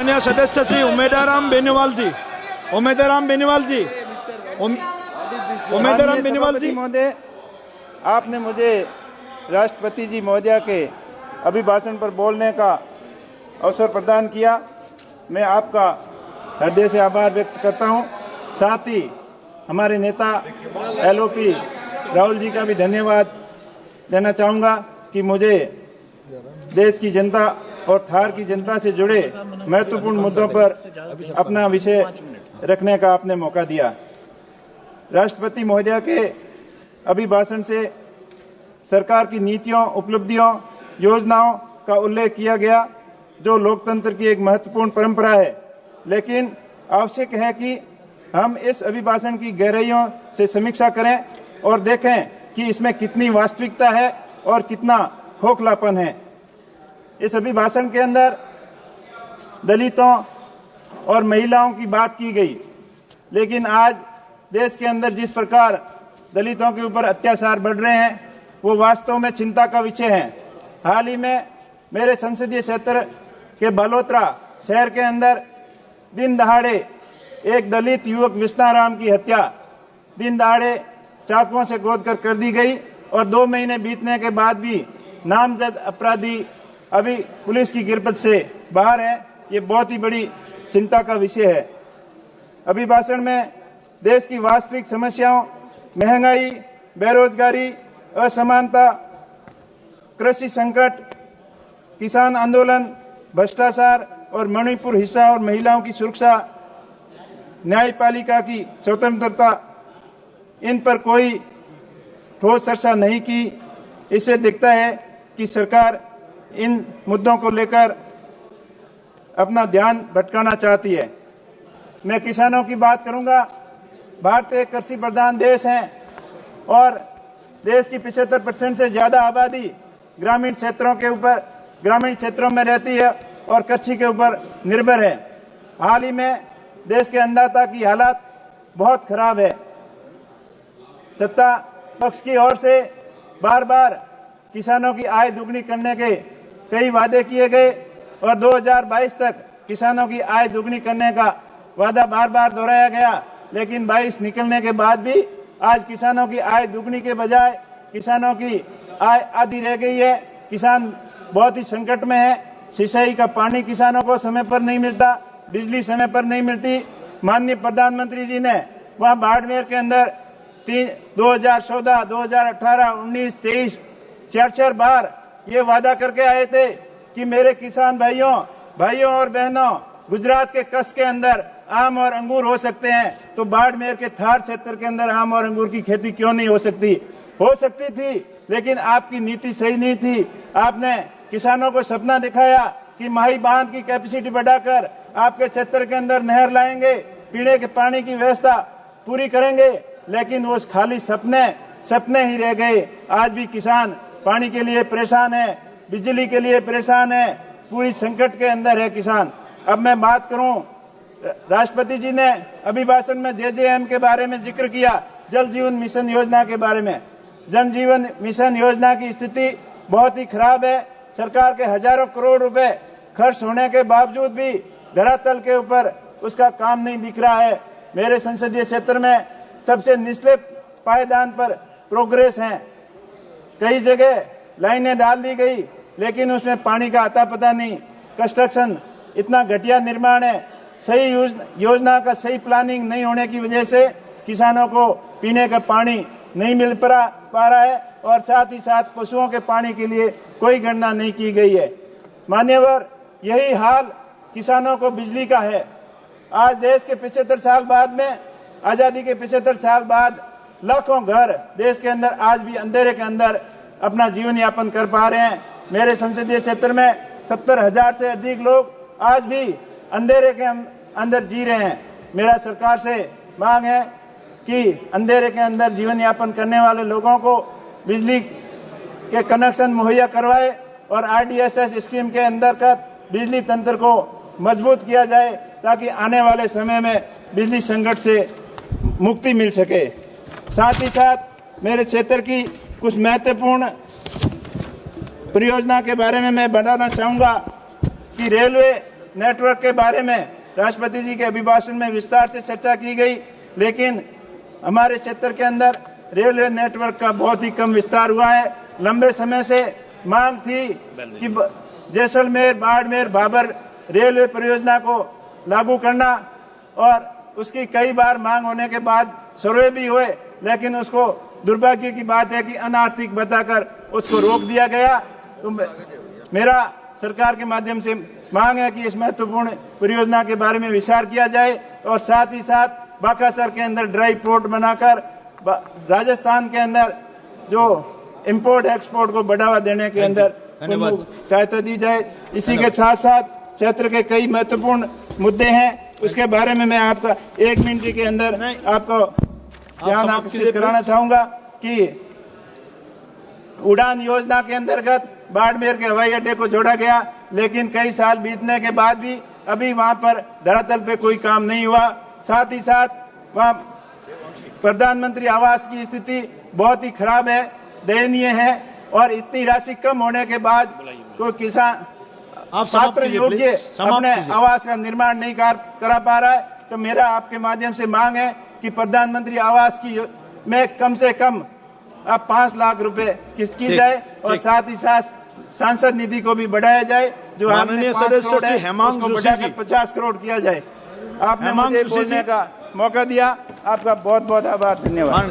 माननीय सदस्य श्री उमेदराम बेनीवाल जी, महोदय, आपने मुझे राष्ट्रपति जी महोदया के अभिभाषण पर बोलने का अवसर प्रदान किया। मैं आपका हृदय से आभार व्यक्त करता हूं। साथ ही हमारे नेता LOP राहुल जी का भी धन्यवाद देना चाहूँगा कि मुझे देश की जनता और थार की जनता से जुड़े महत्वपूर्ण मुद्दों पर अपना विषय रखने का आपने मौका दिया। राष्ट्रपति महोदया के अभिभाषण से सरकार की नीतियों, उपलब्धियों, योजनाओं का उल्लेख किया गया, जो लोकतंत्र की एक महत्वपूर्ण परंपरा है। लेकिन आवश्यक है कि हम इस अभिभाषण की गहराइयों से समीक्षा करें और देखें कि इसमें कितनी वास्तविकता है और कितना खोखलापन है। इस अभिभाषण के अंदर दलितों और महिलाओं की बात की गई, लेकिन आज देश के अंदर जिस प्रकार दलितों के ऊपर अत्याचार बढ़ रहे हैं वो वास्तव में चिंता का विषय है। हाल ही में मेरे संसदीय क्षेत्र के बलोत्रा शहर के अंदर दिन दहाड़े एक दलित युवक विष्णाराम की हत्या दिन दहाड़े चाकुओं से गोद कर दी गई और 2 महीने बीतने के बाद भी नामजद अपराधी अभी पुलिस की गिरफ्त से बाहर है। ये बहुत ही बड़ी चिंता का विषय है। अभिभाषण में देश की वास्तविक समस्याओं, महंगाई, बेरोजगारी, असमानता, कृषि संकट, किसान आंदोलन, भ्रष्टाचार और मणिपुर हिंसा और महिलाओं की सुरक्षा, न्यायपालिका की स्वतंत्रता, इन पर कोई ठोस चर्चा नहीं की। इससे दिखता है कि सरकार इन मुद्दों को लेकर अपना ध्यान भटकाना चाहती है। मैं किसानों की बात करूंगा। भारत एक कृषि प्रधान देश है और देश की 75% से ज्यादा आबादी ग्रामीण क्षेत्रों में रहती है और कृषि के ऊपर निर्भर है। हाल ही में देश के अन्नदाता की हालत बहुत खराब है। सत्ता पक्ष की ओर से बार बार किसानों की आय दुगनी करने के कई वादे किए गए और 2022 तक किसानों की आय दुगनी करने का वादा बार बार दोहराया गया, लेकिन 22 निकलने के बाद भी आज किसानों की आय दुगनी के बजाय किसानों की आय आधी रह गई है। किसान बहुत ही संकट में है। सिंचाई का पानी किसानों को समय पर नहीं मिलता, बिजली समय पर नहीं मिलती। माननीय प्रधानमंत्री जी ने वहाँ बाड़मेर के अंदर 2014, 2018, 19, 23 4 बार ये वादा करके आए थे कि मेरे किसान भाइयों और बहनों, गुजरात के कच्छ के अंदर आम और अंगूर हो सकते हैं, तो बाड़मेर के थार क्षेत्र के अंदर आम और अंगूर की खेती क्यों नहीं हो सकती? हो सकती थी, लेकिन आपकी नीति सही नहीं थी। आपने किसानों को सपना दिखाया कि माही बांध की कैपेसिटी बढ़ाकर आपके क्षेत्र के अंदर नहर लाएंगे, पीने के पानी की व्यवस्था पूरी करेंगे, लेकिन वो खाली सपने ही रह गए। आज भी किसान पानी के लिए परेशान है, बिजली के लिए परेशान है, पूरी संकट के अंदर है किसान। अब मैं बात करूं, राष्ट्रपति जी ने अभिभाषण में JJM के बारे में जिक्र किया, जल जीवन मिशन योजना के बारे में। जल जीवन मिशन योजना की स्थिति बहुत ही खराब है। सरकार के हजारों करोड़ रुपए खर्च होने के बावजूद भी धरातल के ऊपर उसका काम नहीं दिख रहा है। मेरे संसदीय क्षेत्र में सबसे निचले पायदान पर प्रोग्रेस है। कई जगह लाइनें डाल दी गई, लेकिन उसमें पानी का आता पता नहीं। कंस्ट्रक्शन इतना घटिया निर्माण है, सही योजना का सही प्लानिंग नहीं होने की वजह से किसानों को पीने का पानी नहीं मिल पा रहा है और साथ ही साथ पशुओं के पानी के लिए कोई गणना नहीं की गई है। मान्यवर, यही हाल किसानों को बिजली का है। आज देश के 75 साल बाद में, आजादी के 75 साल बाद लाखों घर देश के अंदर आज भी अंधेरे के अंदर अपना जीवन यापन कर पा रहे हैं। मेरे संसदीय क्षेत्र में 70,000 से अधिक लोग आज भी अंधेरे के अंदर जी रहे हैं। मेरा सरकार से मांग है कि अंधेरे के अंदर जीवन यापन करने वाले लोगों को बिजली के कनेक्शन मुहैया करवाए और RDSS स्कीम के अंतर्गत बिजली तंत्र को मजबूत किया जाए, ताकि आने वाले समय में बिजली संकट से मुक्ति मिल सके। साथ ही साथ मेरे क्षेत्र की कुछ महत्वपूर्ण परियोजना के बारे में मैं बताना चाहूँगा कि रेलवे नेटवर्क के बारे में राष्ट्रपति जी के अभिभाषण में विस्तार से चर्चा की गई, लेकिन हमारे क्षेत्र के अंदर रेलवे नेटवर्क का बहुत ही कम विस्तार हुआ है। लंबे समय से मांग थी कि जैसलमेर, बाड़मेर, भाबर रेलवे परियोजना को लागू करना, और उसकी कई बार मांग होने के बाद सर्वे भी हुए, लेकिन उसको दुर्भाग्य की बात है कि अनार्थिक बताकर उसको रोक दिया गया। तो मेरा सरकार के माध्यम से मांग है कि इस महत्वपूर्ण परियोजना के बारे में विचार किया जाए, और साथ ही साथ बाकासर के अंदर ड्राई पोर्ट बनाकर राजस्थान के अंदर जो इंपोर्ट एक्सपोर्ट को बढ़ावा देने के अंदर सहायता दी जाए। इसी के साथ साथ क्षेत्र के कई महत्वपूर्ण मुद्दे हैं, उसके बारे में मैं आपका 1 मिनट के अंदर आपको ध्यान आकर्षित कराना चाहूंगा कि उड़ान योजना के अंतर्गत बाड़मेर के हवाई अड्डे को जोड़ा गया, लेकिन कई साल बीतने के बाद भी अभी वहां पर धरातल पे कोई काम नहीं हुआ। साथ ही साथ वहां प्रधानमंत्री आवास की स्थिति बहुत ही खराब है, दयनीय है, और इतनी राशि कम होने के बाद कोई किसान पात्र योग्य अपने आवास का निर्माण नहीं करा पा रहा है। तो मेरा आपके माध्यम से मांग है कि प्रधानमंत्री आवास की में कम से कम अब 5 लाख रुपए किस्त की जाए, और साथ ही साथ सांसद निधि को भी बढ़ाया जाए, जो माननीय सदस्य श्री हेमांग जोशी जी 50 करोड़ किया जाए। आपने मुझे बोलने का मौका दिया, आपका बहुत बहुत आभार, धन्यवाद।